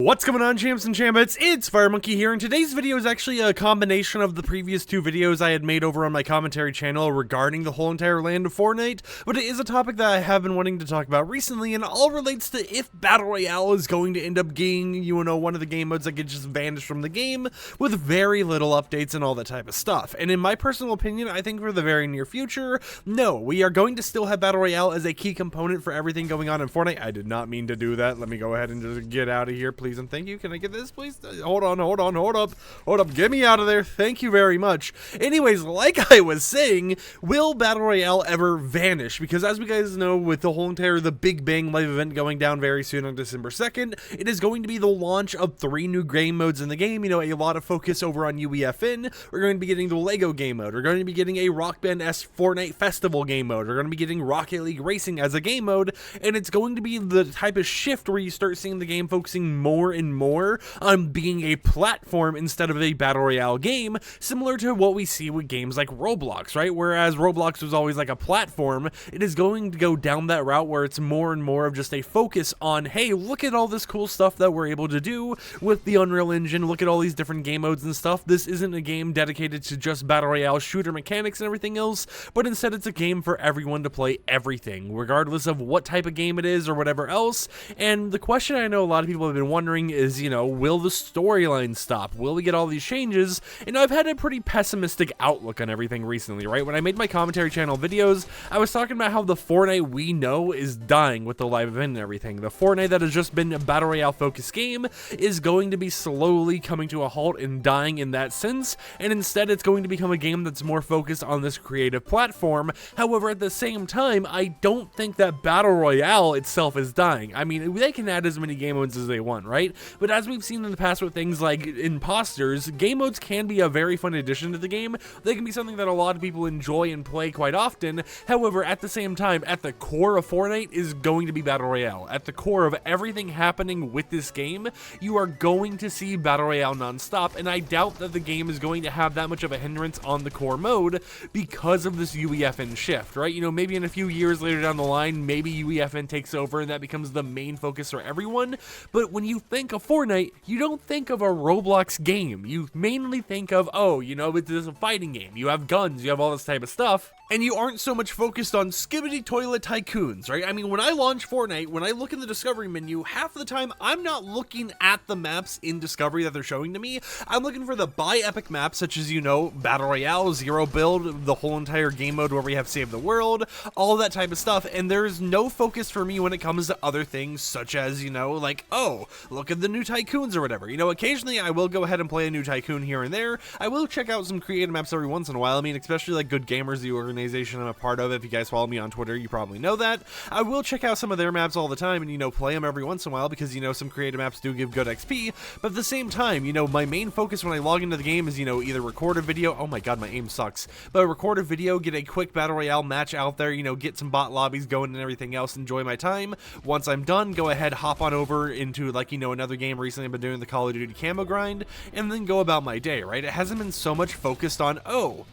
What's going on, champs and champions? It's FireMonkey here, and today's video is actually a combination of the previous two videos I had made over on my commentary channel regarding the whole entire land of Fortnite, but it is a topic that I have been wanting to talk about recently, and all relates to if Battle Royale is going to end up being, one of the game modes that could just vanish from the game with very little updates and all that type of stuff. And in my personal opinion, I think for the very near future, no, we are going to still have Battle Royale as a key component for everything going on in Fortnite. I did not mean to do that. Let me go ahead and just get out of here, please. And thank you. Can I get this, please? Hold up. Get me out of there. Thank you very much. Anyways, like I was saying, will Battle Royale ever vanish? Because as we guys know, with the whole entire The Big Bang live event going down very soon on December 2nd, it is going to be the launch of 3 new game modes in the game. A lot of focus over on UEFN. We're going to be getting the Lego game mode. We're going to be getting a Rock Band-esque Fortnite Festival game mode. We're going to be getting Rocket League Racing as a game mode, and it's going to be the type of shift where you start seeing the game focusing more and more on being a platform instead of a battle royale game, similar to what we see with games like Roblox, right? Whereas Roblox was always like a platform, it is going to go down that route where it's more and more of just a focus on, hey, look at all this cool stuff that we're able to do with the Unreal Engine, look at all these different game modes and stuff. This isn't a game dedicated to just battle royale shooter mechanics and everything else, but instead it's a game for everyone to play everything, regardless of what type of game it is or whatever else. And the question I know a lot of people have been wondering is, will the storyline stop? Will we get all these changes? And I've had a pretty pessimistic outlook on everything recently, right? When I made my commentary channel videos, I was talking about how the Fortnite we know is dying with the live event and everything. The Fortnite that has just been a battle royale focused game is going to be slowly coming to a halt and dying in that sense, and instead it's going to become a game that's more focused on this creative platform. However, at the same time, I don't think that battle royale itself is dying. I mean, they can add as many game modes as they want, right? But as we've seen in the past with things like imposters, game modes can be a very fun addition to the game. They can be something that a lot of people enjoy and play quite often. However, at the same time, at the core of Fortnite is going to be Battle Royale. At the core of everything happening with this game, you are going to see Battle Royale nonstop, and I doubt that the game is going to have that much of a hindrance on the core mode because of this UEFN shift, right? Maybe in a few years later down the line, maybe UEFN takes over and that becomes the main focus for everyone. But when you think of Fortnite, you don't think of a Roblox game. You mainly think of, it's a fighting game. You have guns, you have all this type of stuff, and you aren't so much focused on skibbity toilet tycoons, right? I mean, when I launch Fortnite, when I look in the discovery menu, half the time I'm not looking at the maps in discovery that they're showing to me. I'm looking for the buy epic maps, such as, Battle Royale, Zero Build, the whole entire game mode where we have Save the World, all that type of stuff, and there's no focus for me when it comes to other things, such as, look at the new tycoons or whatever. Occasionally I will go ahead and play a new tycoon here and there. I will check out some creative maps every once in a while. I mean, especially like Good Gamers, the organization I'm a part of. If you guys follow me on Twitter, you probably know that. I will check out some of their maps all the time and, play them every once in a while because, some creative maps do give good XP. But at the same time, my main focus when I log into the game is, either record a video. Oh my god, my aim sucks. But record a video, get a quick Battle Royale match out there, get some bot lobbies going and everything else, enjoy my time. Once I'm done, go ahead, hop on over into, another game. Recently I've been doing the Call of Duty camo grind, and then go about my day, right? It hasn't been so much focused on,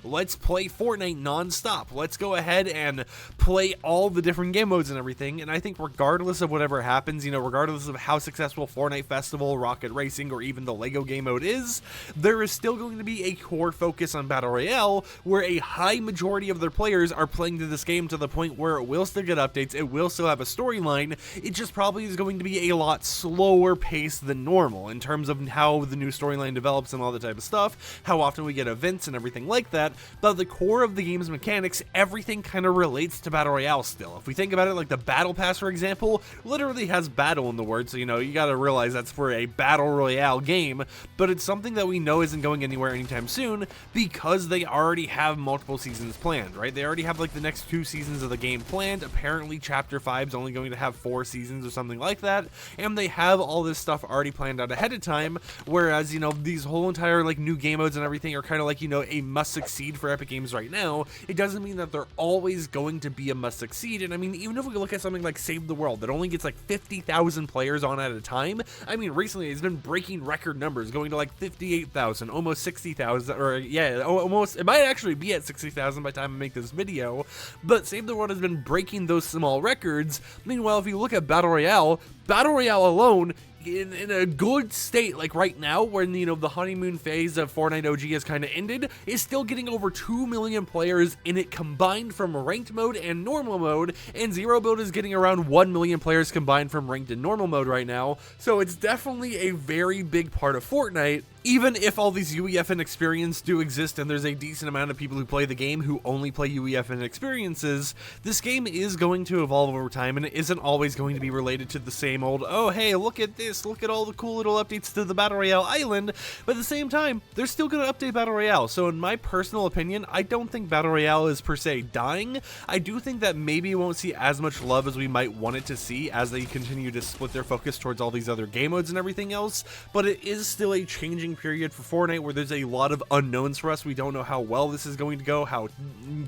let's play Fortnite non-stop. Let's go ahead and play all the different game modes and everything. And I think regardless of whatever happens, regardless of how successful Fortnite Festival, Rocket Racing, or even the Lego game mode is, there is still going to be a core focus on Battle Royale, where a high majority of their players are playing to this game to the point where it will still get updates, it will still have a storyline, it just probably is going to be a lot slower pace than normal in terms of how the new storyline develops and all that type of stuff, how often we get events and everything like that. But the core of the game's mechanics, everything kind of relates to Battle Royale still. If we think about it, like the Battle Pass, for example, literally has battle in the word, so you gotta realize that's for a Battle Royale game, but it's something that we know isn't going anywhere anytime soon because they already have multiple seasons planned, right? They already have the next 2 seasons of the game planned. Apparently Chapter 5 is only going to have 4 seasons or something like that, and they have all this stuff already planned out ahead of time, whereas, these whole entire, new game modes and everything are kind of a must succeed for Epic Games right now. It doesn't mean that they're always going to be a must succeed, and I mean, even if we look at something like Save the World, that only gets 50,000 players on at a time, I mean, recently it's been breaking record numbers, going to 58,000, almost 60,000, or yeah, almost, it might actually be at 60,000 by the time I make this video, but Save the World has been breaking those small records. Meanwhile, if you look at Battle Royale alone in a good state, like right now, when, you know, the honeymoon phase of Fortnite OG has kind of ended, is still getting over 2 million players in it combined from ranked mode and normal mode, and Zero Build is getting around 1 million players combined from ranked and normal mode right now, so it's definitely a very big part of Fortnite. Even if all these UEFN experiences do exist and there's a decent amount of people who play the game who only play UEFN experiences, this game is going to evolve over time, and it isn't always going to be related to the same old, oh hey, look at this, look at all the cool little updates to the Battle Royale island, but at the same time, they're still going to update Battle Royale. So in my personal opinion, I don't think Battle Royale is per se dying. I do think that maybe it won't see as much love as we might want it to see as they continue to split their focus towards all these other game modes and everything else, but it is still a changing period for Fortnite where there's a lot of unknowns for us. We don't know how well this is going to go, how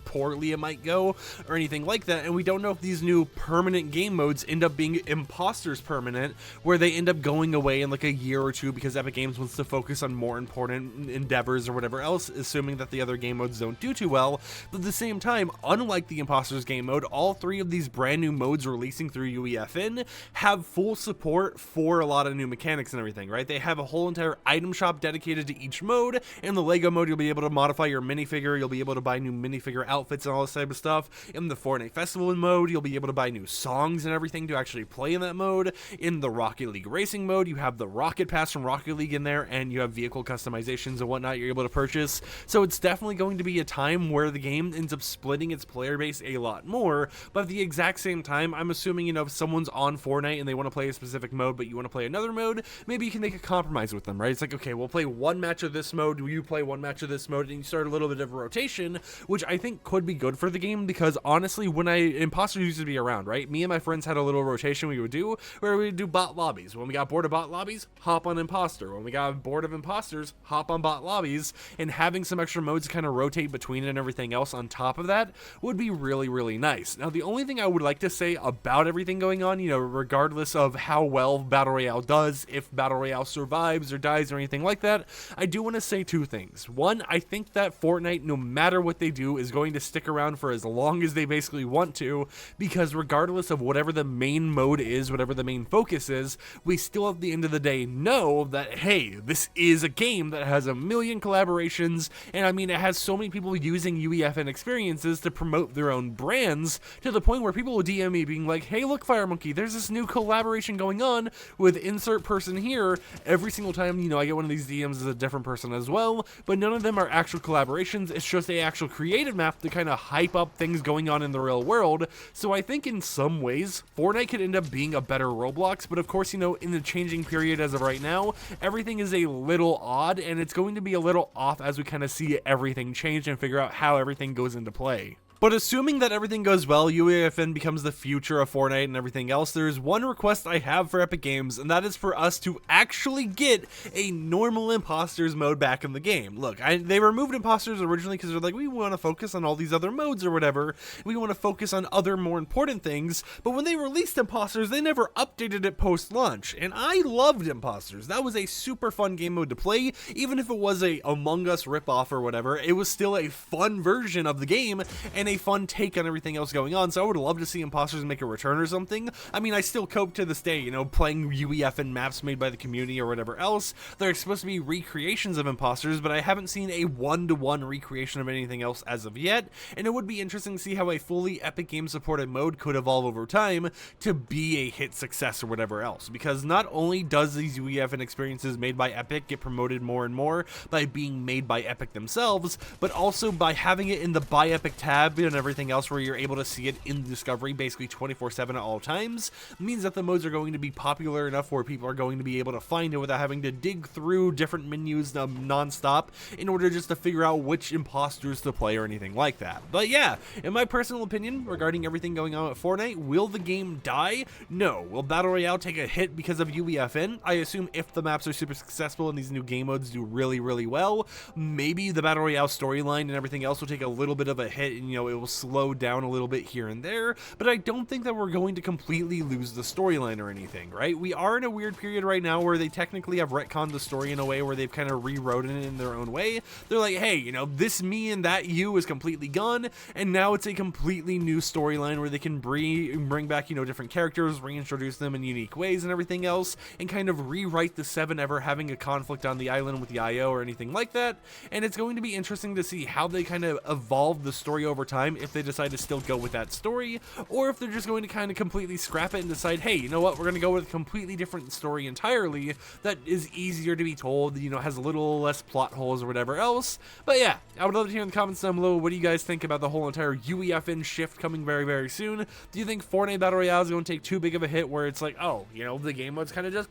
poorly it might go, or anything like that, and we don't know if these new permanent game modes end up being imposters permanent, where they end up going away in like a year or two because Epic Games wants to focus on more important endeavors or whatever else, assuming that the other game modes don't do too well. But at the same time, unlike the imposters game mode, all three of these brand new modes releasing through UEFN have full support for a lot of new mechanics and everything, right? They have a whole entire item shop dedicated to each mode. In the Lego mode, you'll be able to modify your minifigure, you'll be able to buy new minifigure outfits and all this type of stuff. In the Fortnite Festival mode, you'll be able to buy new songs and everything to actually play in that mode. In the Rocket League Racing mode, you have the Rocket Pass from Rocket League in there, and you have vehicle customizations and whatnot you're able to purchase. So it's definitely going to be a time where the game ends up splitting its player base a lot more, but at the exact same time, I'm assuming, you know, if someone's on Fortnite and they want to play a specific mode, but you want to play another mode, maybe you can make a compromise with them, right? It's like, okay, we'll play one match of this mode, you play one match of this mode, and you start a little bit of a rotation, which I think could be good for the game, because honestly, when imposters used to be around, right, me and my friends had a little rotation we would do, where we would do bot lobbies. When we got bored of bot lobbies, hop on imposter. When we got bored of imposters, hop on bot lobbies, and having some extra modes to kind of rotate between it and everything else on top of that would be really, really nice. Now, the only thing I would like to say about everything going on, you know, regardless of how well Battle Royale does, if Battle Royale survives or dies or anything like that, I do want to say two things. One, I think that Fortnite, no matter what they do, is going to stick around for as long as they basically want to, because regardless of whatever the main mode is, whatever the main focus is, we still at the end of the day know that, hey, this is a game that has a million collaborations, and I mean, it has so many people using UEFN experiences to promote their own brands, to the point where people will DM me being like, hey, look, FireMonkey, there's this new collaboration going on with insert person here. Every single time, you know, I get one of these DMs as a different person as well, but none of them are actual collaborations. It's just a actual creative map to kind of hype up things going on in the real world. So I think in some ways, Fortnite could end up being a better Roblox, but of course, you know, in the changing period as of right now, everything is a little odd, and it's going to be a little off as we kind of see everything change and figure out how everything goes into play. But assuming that everything goes well, UEFN becomes the future of Fortnite and everything else, there's one request I have for Epic Games, and that is for us to actually get a normal imposters mode back in the game. Look, they removed imposters originally because they're like, we want to focus on all these other modes or whatever. We want to focus on other more important things, but when they released imposters, they never updated it post-launch, and I loved imposters. That was a super fun game mode to play. Even if it was a Among Us ripoff or whatever, it was still a fun version of the game, and a fun take on everything else going on, so I would love to see imposters make a return or something. I mean, I still cope to this day, you know, playing UEFN maps made by the community or whatever else. They're supposed to be recreations of imposters, but I haven't seen a one-to-one recreation of anything else as of yet, and it would be interesting to see how a fully Epic Games supported mode could evolve over time to be a hit success or whatever else, because not only does these UEFN experiences made by Epic get promoted more and more by being made by Epic themselves, but also by having it in the Buy Epic tab and everything else where you're able to see it in Discovery basically 24/7 at all times, means that the modes are going to be popular enough where people are going to be able to find it without having to dig through different menus non-stop in order just to figure out which imposters to play or anything like that. But yeah, in my personal opinion regarding everything going on with Fortnite, will the game die? No. Will Battle Royale take a hit because of UEFN? I assume if the maps are super successful and these new game modes do really, really well, maybe the Battle Royale storyline and everything else will take a little bit of a hit, and you know, it will slow down a little bit here and there, but I don't think that we're going to completely lose the storyline or anything, right? We are in a weird period right now where they technically have retconned the story in a way where they've kind of rewrote it in their own way. They're like, hey, you know, this me and that you is completely gone, and now it's a completely new storyline where they can bring back, you know, different characters, reintroduce them in unique ways and everything else, and kind of rewrite the Seven ever having a conflict on the island with the IO or anything like that. And it's going to be interesting to see how they kind of evolve the story over time, if they decide to still go with that story, or if they're just going to kind of completely scrap it and decide, hey, you know what, we're going to go with a completely different story entirely that is easier to be told, you know, has a little less plot holes or whatever else. But yeah, I would love to hear in the comments down below, what do you guys think about the whole entire UEFN shift coming very, very soon? Do you think Fortnite Battle Royale is going to take too big of a hit where it's like, oh, you know, the game mode's kind of just...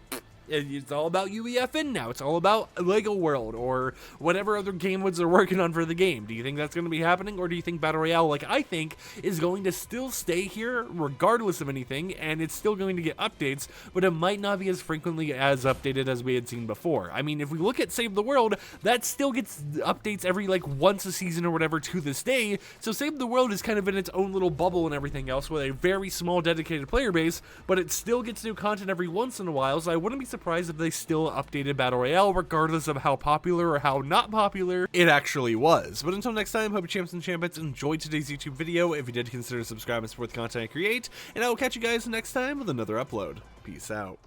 it's all about UEFN now. It's all about Lego World or whatever other game modes they're working on for the game. Do you think that's going to be happening, or do you think Battle Royale, like I think, is going to still stay here regardless of anything, and it's still going to get updates, but it might not be as frequently as updated as we had seen before? I mean, if we look at Save the World, that still gets updates every like once a season or whatever to this day. So Save the World is kind of in its own little bubble and everything else with a very small dedicated player base, but it still gets new content every once in a while. So I wouldn't be surprised if they still updated Battle Royale regardless of how popular or how not popular it actually was. But until next time, hope you champs and champions enjoyed today's YouTube video. If you did, consider subscribing to support the content I create, and I will catch you guys next time with another upload. Peace out.